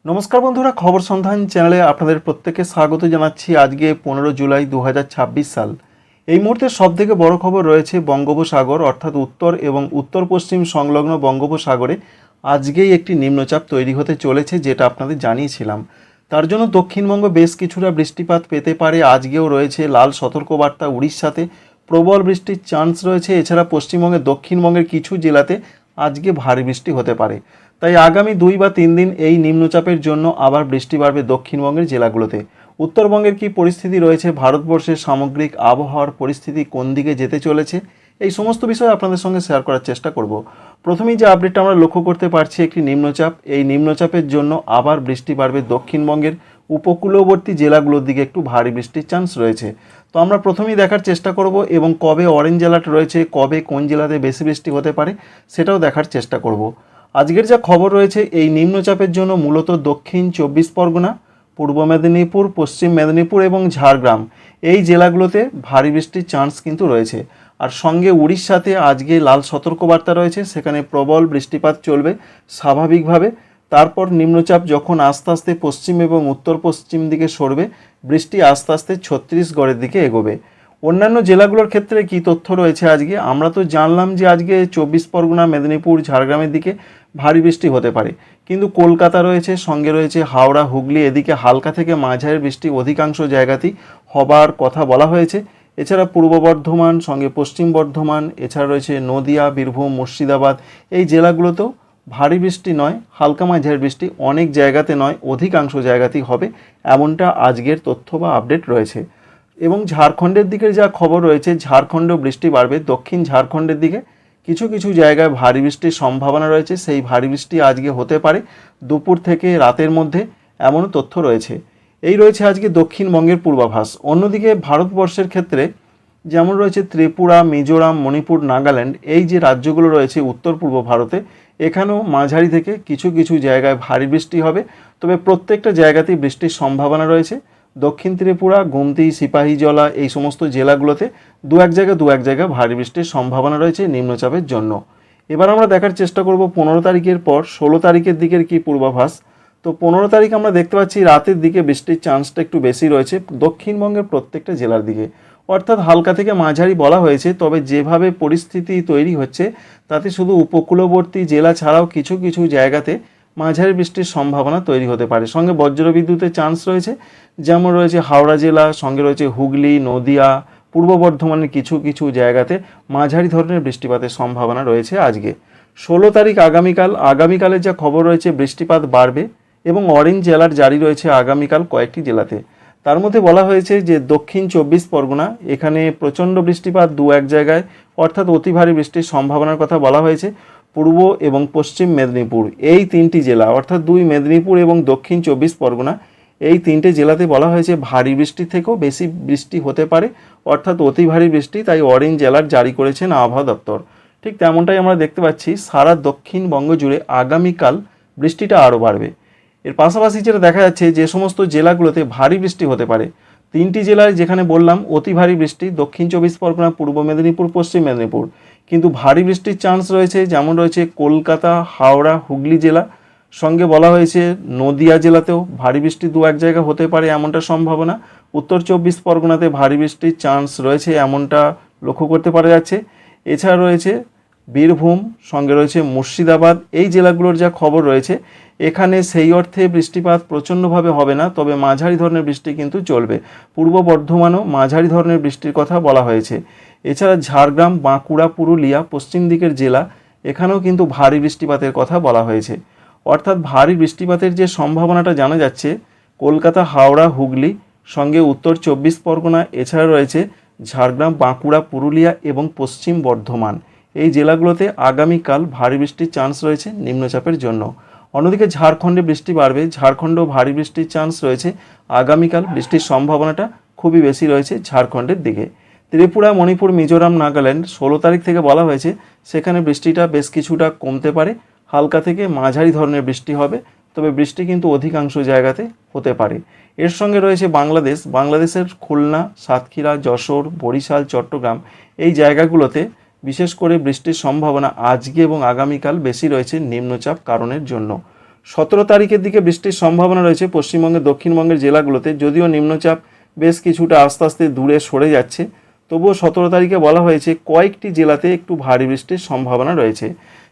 নমস্কার বন্ধুরা, খবর সন্ধান চ্যানেলে আপনাদের প্রত্যেককে স্বাগত জানাচ্ছি। আজকে 15 জুলাই 2026 সাল। এই মুহূর্তে সবথেকে বড় খবর রয়েছে বঙ্গোপসাগর অর্থাৎ উত্তর এবং উত্তর পশ্চিম সংলগ্ন বঙ্গোপসাগরে আজকেই একটি নিম্নচাপ তৈরি হতে চলেছে, যেটা আপনাদের জানিয়েছিলাম। তার জন্য দক্ষিণবঙ্গ বেশ কিছুটা বৃষ্টিপাত পেতে পারে। আজকেও রয়েছে লাল সতর্কবার্তা। উড়িষ্যাতে প্রবল বৃষ্টির চান্স রয়েছে। এছাড়া পশ্চিমবঙ্গের দক্ষিণবঙ্গের কিছু জেলাতে আজকে ভারী বৃষ্টি হতে পারে। তাই আগামী 2 বা 3 দিন এই নিম্নচাপের জন্য আবার বৃষ্টি বাড়বে দক্ষিণবঙ্গের জেলাগুলোতে। উত্তরবঙ্গের কী পরিস্থিতি রয়েছে, ভারতবর্ষের সামগ্রিক আবহাওয়ার পরিস্থিতি কোন দিকে যেতে চলেছে, এই সমস্ত বিষয় আপনাদের সঙ্গে শেয়ার করার চেষ্টা করব। প্রথমেই যে আপডেটটা আমরা লক্ষ্য করতে পারছি, একটি নিম্নচাপ। এই নিম্নচাপের জন্য আবার বৃষ্টি বাড়বে দক্ষিণবঙ্গের উপকূলবর্তী জেলাগুলোর দিকে একটু ভারী বৃষ্টির চান্স রয়েছে। তো আমরা প্রথমেই দেখার চেষ্টা করব এবং কবে অরেঞ্জ অ্যালার্ট রয়েছে, কবে কোন জেলাতে বেশি বৃষ্টি হতে পারে সেটাও দেখার চেষ্টা করব। আজকের যা খবর রয়েছে, এই নিম্নচাপের জন্য মূলত দক্ষিণ 24 পরগনা, পূর্ব মেদিনীপুর, পশ্চিম মেদিনীপুর এবং ঝাড়গ্রাম এই জেলাগুলোতে ভারী বৃষ্টির চান্স কিন্তু রয়েছে। আর সঙ্গে উড়িষ্যাতে আজকে লাল সতর্কবার্তা রয়েছে, সেখানে প্রবল বৃষ্টিপাত চলবে স্বাভাবিকভাবে। তারপর নিম্নচাপ যখন আস্তে আস্তে পশ্চিম এবং উত্তর পশ্চিম দিকে সরবে, বৃষ্টি আস্তে আস্তে ছত্তিশগড়ের দিকে এগোবে। অন্যান্য জেলাগুলোর ক্ষেত্রে কী তথ্য রয়েছে আজকে, আমরা তো জানলাম যে আজকে 24 পরগনা, মেদিনীপুর, ঝাড়গ্রামের দিকে ভারী বৃষ্টি হতে পারে, কিন্তু কলকাতা রয়েছে, সঙ্গে রয়েছে হাওড়া, হুগলি, এদিকে হালকা থেকে মাঝারি বৃষ্টি অধিকাংশ জায়গাতেই হবার কথা বলা হয়েছে। এছাড়া পূর্ব বর্ধমান, সঙ্গে পশ্চিম বর্ধমান, এছাড়া রয়েছে নদিয়া, বীরভূম, মুর্শিদাবাদ এই জেলাগুলোতেও ভারী বৃষ্টি নয়, হালকা মাঝারি বৃষ্টি অনেক জায়গাতে নয়, অধিকাংশ জায়গাতেই হবে, এমনটা আজকের তথ্য বা আপডেট রয়েছে। এবং ঝাড়খণ্ডের দিকের যা খবর রয়েছে, ঝাড়খণ্ডেও বৃষ্টি বাড়বে। দক্ষিণ ঝাড়খণ্ডের দিকে কিছু কিছু জায়গায় ভারী বৃষ্টির সম্ভাবনা রয়েছে। সেই ভারী বৃষ্টি আজকে হতে পারে দুপুর থেকে রাতের মধ্যে, এমনও তথ্য রয়েছে। এই রয়েছে আজকে দক্ষিণবঙ্গের পূর্বাভাস। অন্যদিকে ভারতবর্ষের ক্ষেত্রে যেমন রয়েছে ত্রিপুরা, মিজোরাম, মণিপুর, নাগাল্যান্ড এই যে রাজ্যগুলো রয়েছে উত্তর পূর্ব ভারতে, এখানেও মাঝারি থেকে কিছু কিছু জায়গায় ভারী বৃষ্টি হবে। তবে প্রত্যেকটা জায়গাতেই বৃষ্টির সম্ভাবনা রয়েছে। দক্ষিণ ত্রিপুরা, গুমতি, সিপাহীজলা এই সমস্ত জেলাগুলোতে দু এক জায়গায় ভারী বৃষ্টির সম্ভাবনা রয়েছে নিম্নচাপের জন্য। এবার আমরা দেখার চেষ্টা করব 15 তারিখের পর 16 তারিখের দিকের কি পূর্বাভাস। তো 15 তারিখ আমরা দেখতে পাচ্ছি রাতের দিকে বৃষ্টির চান্সটা একটু বেশি রয়েছে দক্ষিণবঙ্গের প্রত্যেকটা জেলার দিকে, অর্থাৎ হালকা থেকে মাঝারি বলা হয়েছে। তবে যেভাবে পরিস্থিতি তৈরি হচ্ছে, তাতে শুধু উপকূলবর্তী জেলা ছাড়াও কিছু কিছু জায়গাতে মাঝারি বৃষ্টির সম্ভাবনা তৈরি হতে পারে। সঙ্গে বজ্রবিদ্যুতের চান্স রয়েছে, যেমন রয়েছে হাওড়া জেলা, সঙ্গে রয়েছে হুগলি, নদিয়া, পূর্ব বর্ধমানের কিছু কিছু জায়গাতে মাঝারি ধরনের বৃষ্টিপাতের সম্ভাবনা রয়েছে আজকে। 16 তারিখ আগামীকালের যা খবর রয়েছে, বৃষ্টিপাত বাড়বে এবং অরেঞ্জ অ্যালার্ট জারি রয়েছে আগামীকাল কয়েকটি জেলাতে। তার মধ্যে বলা হয়েছে যে দক্ষিণ 24 পরগনা, এখানে প্রচণ্ড বৃষ্টিপাত দু এক জায়গায়, অর্থাৎ অতি ভারী বৃষ্টির সম্ভাবনার কথা বলা হয়েছে। পূর্ব এবং পশ্চিম মেদিনীপুর এই তিনটি জেলা, অর্থাৎ 2 মেদিনীপুর এবং দক্ষিণ 24 পরগনা এই তিনটে জেলাতে বলা হয়েছে ভারী বৃষ্টি থেকেও বেশি বৃষ্টি হতে পারে, অর্থাৎ অতি ভারী বৃষ্টি। তাই অরেঞ্জ অ্যালার্ট জারি করেছেন আবহাওয়া দপ্তর। ঠিক তেমনটাই আমরা দেখতে পাচ্ছি সারা দক্ষিণবঙ্গ জুড়ে আগামীকাল বৃষ্টিটা আরও বাড়বে। এর পাশাপাশি যেটা দেখা যাচ্ছে, যে সমস্ত জেলাগুলোতে ভারী বৃষ্টি হতে পারে, তিনটি জেলায় যেখানে বললাম অতি ভারী বৃষ্টি, দক্ষিণ 24 পরগনা, পূর্ব মেদিনীপুর, পশ্চিম মেদিনীপুর, কিন্তু ভারী বৃষ্টির চান্স রয়েছে, যেমন রয়েছে কলকাতা, হাওড়া, হুগলি জেলা, সঙ্গে বলা হয়েছে নদিয়া জেলাতেও ভারী বৃষ্টি দু এক জায়গা হতে পারে এমনটা সম্ভাবনা। উত্তর 24 পরগনাতে ভারী বৃষ্টির চান্স রয়েছে এমনটা লক্ষ্য করতে পারা যাচ্ছে। এছাড়া রয়েছে বীরভূম, সঙ্গে রয়েছে মুর্শিদাবাদ এই জেলাগুলোর যা খবর রয়েছে, এখানে সেই অর্থে বৃষ্টিপাত প্রচণ্ডভাবে হবে না, তবে মাঝারি ধরনের বৃষ্টি কিন্তু চলবে। পূর্ব বর্ধমানও মাঝারি ধরনের বৃষ্টির কথা বলা হয়েছে। এছাড়া ঝাড়গ্রাম, বাঁকুড়া, পুরুলিয়া পশ্চিম দিকের জেলা, এখানেও কিন্তু ভারী বৃষ্টিপাতের কথা বলা হয়েছে। অর্থাৎ ভারী বৃষ্টিপাতের যে সম্ভাবনাটা জানা যাচ্ছে, কলকাতা, হাওড়া, হুগলি, সঙ্গে উত্তর 24 পরগনা, এছাড়া রয়েছে ঝাড়গ্রাম, বাঁকুড়া, পুরুলিয়া এবং পশ্চিম বর্ধমান এই জেলাগুলোতে আগামীকাল ভারী বৃষ্টির চান্স রয়েছে নিম্নচাপের জন্য। অন্যদিকে ঝাড়খণ্ডে বৃষ্টি বাড়বে, ঝাড়খণ্ডেও ভারী বৃষ্টির চান্স রয়েছে আগামীকাল। বৃষ্টির সম্ভাবনাটা খুবই বেশি রয়েছে ঝাড়খণ্ডের দিকে। ত্রিপুরা, মণিপুর, মিজোরাম, নাগাল্যান্ড 16 তারিখ থেকে বলা হয়েছে, সেখানে বৃষ্টিটা বেশ কিছুটা কমতে পারে, হালকা থেকে মাঝারি ধরনের বৃষ্টি হবে, তবে বৃষ্টি কিন্তু অধিকাংশ জায়গাতে হতে পারে। এর সঙ্গে রয়েছে বাংলাদেশের খুলনা, সাতক্ষীরা, যশোর, বরিশাল, চট্টগ্রাম এই জায়গাগুলোতে বিশেষ করে বৃষ্টির সম্ভাবনা আজকে এবং আগামীকাল বেশি রয়েছে নিম্নচাপ কারণের জন্য। 17 তারিখের দিকে বৃষ্টির সম্ভাবনা রয়েছে পশ্চিমবঙ্গের দক্ষিণবঙ্গের জেলাগুলোতে। যদিও নিম্নচাপ বেশ কিছুটা আস্তে আস্তে দূরে সরে যাচ্ছে, তবুও 17 তারিখে বলা হয়েছে কয়েকটি জেলাতে একটু ভারী বৃষ্টির সম্ভাবনা রয়েছে।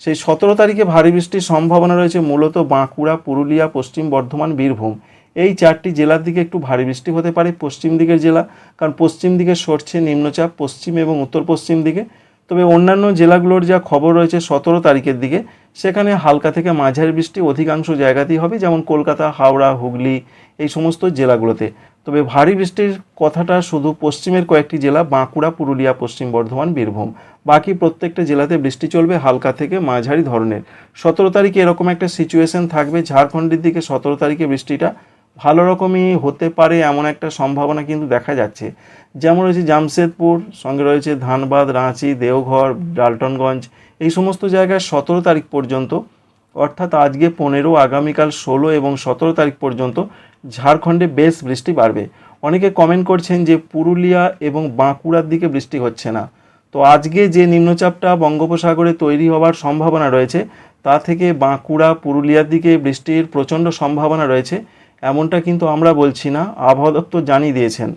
সেই 17 তারিখে ভারী বৃষ্টির সম্ভাবনা রয়েছে মূলত বাঁকুড়া, পুরুলিয়া, পশ্চিম বর্ধমান, বীরভূম এই 4টি জেলার দিকে একটু ভারী বৃষ্টি হতে পারে। পশ্চিম দিকের জেলা, কারণ পশ্চিম দিকে সরছে নিম্নচাপ পশ্চিম এবং উত্তর পশ্চিম দিকে। তবে অন্যান্য জেলাগুলোর যা খবর রয়েছে 17 তারিখের দিকে, সেখানে হালকা থেকে মাঝারি বৃষ্টি অধিকাংশ জায়গাতেই হবে, যেমন কলকাতা, হাওড়া, হুগলি এই সমস্ত জেলাগুলোতে। তবে ভারী বৃষ্টির কথাটা শুধু পশ্চিমের কয়েকটি জেলা বাঁকুড়া, পুরুলিয়া, পশ্চিম বর্ধমান, বীরভূম, বাকি প্রত্যেকটা জেলাতে বৃষ্টি চলবে হালকা থেকে মাঝারি ধরনের। 17 তারিখে এরকম একটা সিচুয়েশন থাকবে। ঝাড়খণ্ডের দিকে 17 তারিখে বৃষ্টিটা ভালো রকমই হতে পারে এমন একটা সম্ভাবনা কিন্তু দেখা যাচ্ছে। যেমন রয়েছে জামশেদপুর, সঙ্গে রয়েছে ধানবাদ, রাঁচি, দেওঘর, ডালটনগঞ্জ এই সমস্ত জায়গায় 17 তারিখ পর্যন্ত, অর্থাৎ আজকে 15, আগামীকাল 16 এবং 17 তারিখ পর্যন্ত ঝাড়খণ্ডে বেশ বৃষ্টি বাড়বে। অনেকে কমেন্ট করছেন যে পুরুলিয়া এবং বাঁকুড়ার দিকে বৃষ্টি হচ্ছে না। তো আজকে যে নিম্নচাপটা বঙ্গোপসাগরে তৈরি হওয়ার সম্ভাবনা রয়েছে, তা থেকে বাঁকুড়া, পুরুলিয়ার দিকে বৃষ্টির প্রচণ্ড সম্ভাবনা রয়েছে এমনটা কিন্তু আমরা বলছি না, আবহাওয়া দপ্তর জানিয়ে দিয়েছেন।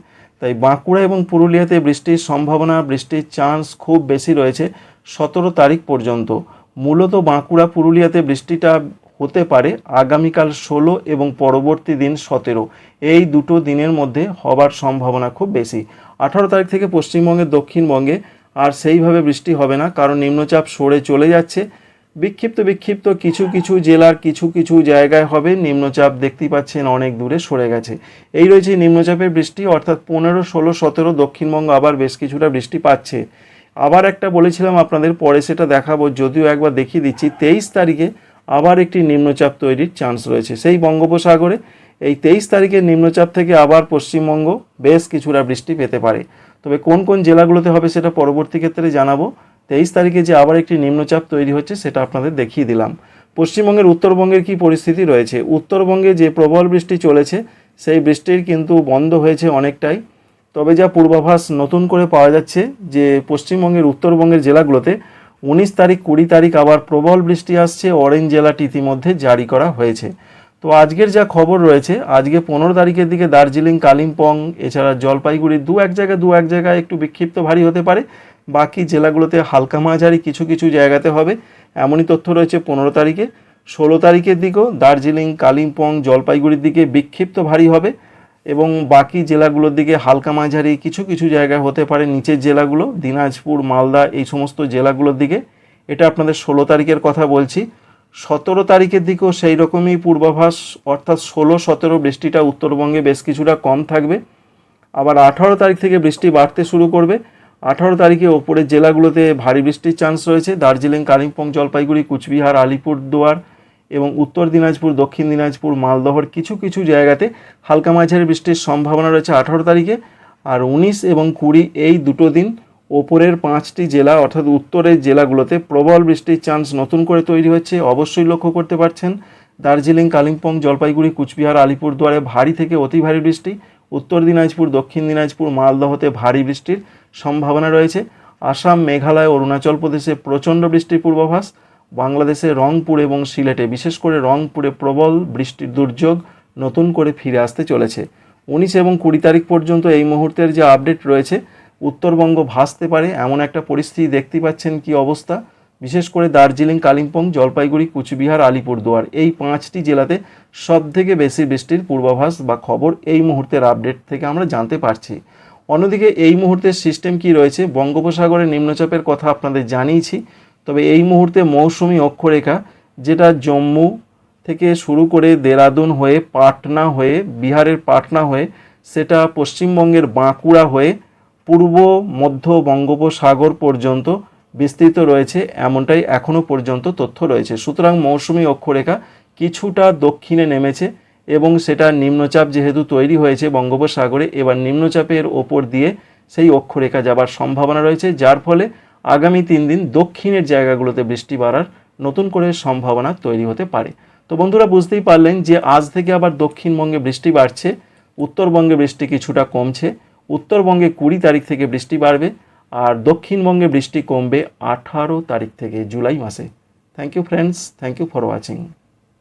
তাই বাঁকুড়া এবং পুরুলিয়াতে বৃষ্টির সম্ভাবনা, বৃষ্টির চান্স খুব বেশি রয়েছে 17 তারিখ পর্যন্ত। মূলত বাঁকুড়া, পুরুলিয়াতে বৃষ্টিটা হতে পারে আগামীকাল 16 এবং পরবর্তী দিন 17, এই দুটো দিনের মধ্যে হবার সম্ভাবনা খুব বেশি। 18 তারিখ থেকে পশ্চিমবঙ্গের দক্ষিণবঙ্গে আর সেইভাবে বৃষ্টি হবে না, কারণ নিম্নচাপ সরে চলে যাচ্ছে। বিক্ষিপ্ত কিছু কিছু জেলার কিছু কিছু জায়গায় হবে। নিম্নচাপ দেখতেই পাচ্ছেন অনেক দূরে সরে গেছে। এই রয়েছে নিম্নচাপের বৃষ্টি, অর্থাৎ 15, 16, 17 দক্ষিণবঙ্গ আবার বেশ কিছুটা বৃষ্টি পাচ্ছে। আবার একটা বলেছিলাম আপনাদের, পরে সেটা দেখাবো, যদিও একবার দেখিয়ে দিচ্ছি। 23 তারিখে আবার একটি নিম্নচাপ তৈরির চান্স রয়েছে সেই বঙ্গোপসাগরে। এই 23 তারিখের নিম্নচাপ থেকে আবার পশ্চিমবঙ্গ বেশ কিছুটা বৃষ্টি পেতে পারে। তবে কোন কোন জেলাগুলোতে হবে সেটা পরবর্তী ক্ষেত্রে জানাবো। 23 তারিখে যে আবার একটি নিম্নচাপ তৈরি হচ্ছে সেটা আপনাদের দেখিয়ে দিলাম। পশ্চিমবঙ্গের উত্তরবঙ্গের কি পরিস্থিতি রয়েছে? উত্তরবঙ্গে যে প্রবল বৃষ্টি চলেছে সেই বৃষ্টির কিন্তু বন্ধ হয়েছে অনেকটাই। তবে যা পূর্বাভাস নতুন করে পাওয়া যাচ্ছে যে পশ্চিমবঙ্গের উত্তরবঙ্গের জেলাগুলোতে 19 তারিখ, 20 তারিখ আবার প্রবল বৃষ্টি আসছে। অরেঞ্জ জেলাটি ইতিমধ্যে জারি করা হয়েছে। তো আজকের যা খবর রয়েছে, আজকে 15 তারিখের দিকে দার্জিলিং, কালিম্পং এছাড়া জলপাইগুড়ি দু এক জায়গায় একটু বিক্ষিপ্ত ভারী হতে পারে। বাকি জেলাগুলোতে হালকা মাঝারি কিছু কিছু জায়গাতে হবে, এমনই তথ্য রয়েছে 15 তারিখে। 16 তারিখের দিকেও দার্জিলিং, কালিম্পং, জলপাইগুড়ির দিকে বিক্ষিপ্ত ভারী হবে এবং বাকি জেলাগুলোর দিকে হালকা মাঝারি কিছু কিছু জায়গায় হতে পারে। নিচের জেলাগুলো দিনাজপুর, মালদা এই সমস্ত জেলাগুলোর দিকে, এটা আপনাদের 16 তারিখের কথা বলছি। 17 তারিখের দিকেও সেই রকমই পূর্বাভাস, অর্থাৎ 16, 17 বৃষ্টিটা উত্তরবঙ্গে বেশ কিছুটা কম থাকবে। আবার 18 তারিখ থেকে বৃষ্টি বাড়তে শুরু করবে। 18 তারিখে ওপরের জেলাগুলোতে ভারী বৃষ্টির চান্স রয়েছে। দার্জিলিং, কালিম্পং, জলপাইগুড়ি, কুচবিহার, আলিপুরদুয়ার এবং উত্তর দিনাজপুর, দক্ষিণ দিনাজপুর, মালদহর কিছু কিছু জায়গাতে হালকা মাঝারি বৃষ্টির সম্ভাবনা রয়েছে 18 তারিখে। আর 19 এবং 20 এই দুটো দিন ওপরের 5টি জেলা, অর্থাৎ উত্তরের জেলাগুলোতে প্রবল বৃষ্টির চান্স নতুন করে তৈরি হচ্ছে। অবশ্যই লক্ষ্য করতে পারছেন দার্জিলিং, কালিম্পং, জলপাইগুড়ি, কুচবিহার, আলিপুরদুয়ারে ভারী থেকে অতি ভারী বৃষ্টি। উত্তর দিনাজপুর, দক্ষিণ দিনাজপুর, মালদহতে ভারী বৃষ্টির সম্ভাবনা রয়েছে। আসাম, মেঘালয়, অরুণাচল প্রদেশে প্রচণ্ড বৃষ্টির পূর্বাভাস। বাংলাদেশে রংপুর এবং সিলেটে, বিশেষ করে রংপুরে প্রবল বৃষ্টির দুর্যোগ নতুন করে ফিরে আসতে চলেছে। 19 এবং 20 তারিখ পর্যন্ত এই মুহূর্তের যে আপডেট রয়েছে, উত্তরবঙ্গ ভাসতে পারে এমন একটা পরিস্থিতি দেখতে পাচ্ছেন। কি অবস্থা, বিশেষ করে দার্জিলিং, কালিম্পং, জলপাইগুড়ি, কুচবিহার, আলিপুরদুয়ার এই 5টি জেলাতে সবথেকে বেশি বৃষ্টির পূর্বাভাস বা খবর এই মুহূর্তের আপডেট থেকে আমরা জানতে পারছি। অন্যদিকে এই মুহূর্তের সিস্টেম কি রয়েছে, বঙ্গোপসাগরে নিম্নচাপের কথা আপনাদের জানিয়েছি। তবে এই মুহূর্তে মৌসুমি অক্ষরেখা, যেটা জম্মু থেকে শুরু করে দেরাদুন হয়ে, পাটনা হয়ে, বিহারের পাটনা হয়ে, সেটা পশ্চিমবঙ্গের বাঁকুড়া হয়ে পূর্ব মধ্য বঙ্গোপসাগর পর্যন্ত বিস্তৃত রয়েছে, এমনটাই এখনও পর্যন্ত তথ্য রয়েছে। সুতরাং মৌসুমি অক্ষরেখা কিছুটা দক্ষিণে নেমেছে এবং সেটা নিম্নচাপ যেহেতু তৈরি হয়েছে বঙ্গোপসাগরে, এবার নিম্নচাপের ওপর দিয়ে সেই অক্ষরেখা যাবার সম্ভাবনা রয়েছে, যার ফলে আগামী 3 দিন দক্ষিণের জায়গাগুলোতে বৃষ্টি বাড়ার নতুন করে সম্ভাবনা তৈরি হতে পারে। তো বন্ধুরা বুঝতেই পারলেন যে আজ থেকে আবার দক্ষিণবঙ্গে বৃষ্টি বাড়ছে, উত্তরবঙ্গে বৃষ্টি কিছুটা কমছে। উত্তরবঙ্গে 20 তারিখ থেকে বৃষ্টি বাড়বে আর দক্ষিণবঙ্গে বৃষ্টি কমবে 18 তারিখ থেকে, জুলাই মাসে। Thank you friends, thank you for watching.